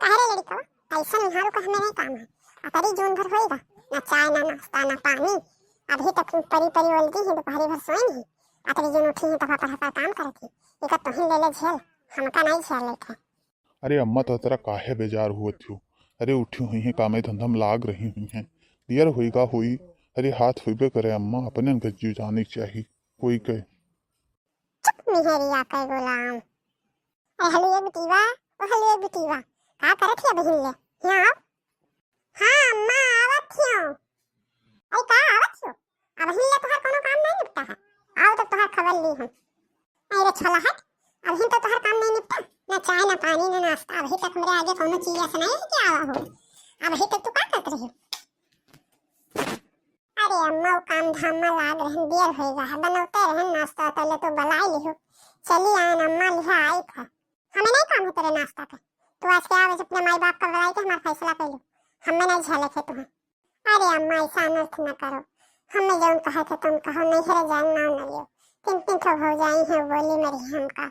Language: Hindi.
काहे रे लड़का ऐसा निहारो का हमें नहीं काम है। अतरी जून भर होएगा ना चाय ना नाश्ता ना पानी। अभी तक परी परी बोलती है दोपहरी भर सोई नहीं। अतरी जून उठी है तब पर काम करती एक तो ही ले ले झेल हमका नहीं झेल लेते। अरे अम्मा तो तेरा काहे बेजार हुआ थी। अरे उठी हुई है कामे धंधम लाग रही हुई हैं। दियर होईगा हुई। अरे हाथ हुईबे करे अम्मा अपने गज्जू जाने चाहिए कोई के। चुप मिहरिया के गुलाम। हलवे बिटीवा ओ हलवे बिटीवा का करत है बहिन ले यहाँ आओ। हाँ अम्मा आवत हियो। अरे का आवत हियो अब बहिन ले तोहर कोनो काम नहीं निपटा है। आओ तो तोहर खबर ली हम। अरे छोला हट अभी तो तोहर काम नहीं निपटा ना चाय ना पानी ना नाश्ता। अभी तक मेरे आगे कोनो चीज ऐसा नहीं है कि आवा हो। अभी तक तू का करत रही। अरे अम्मा वो काम धाम में लाग रहन देर होएगा है बनौते रहन नाश्ता तले तो बलाई लिहो। चली आन अम्मा लिहा आई था। हमें नहीं काम है तेरे नाश्ता का। तू आज क्या आवे अपने माई बाप का बलाई के हमारा फैसला कर लो। हमें नहीं झेले थे तुम्हें। अरे अम्मा ऐसा अनर्थ न करो। हमें जौन कहे थे तुम कहो नहीं हरे जान ना लियो। तीन तीन तो हो जाई है बोली मेरी हमका।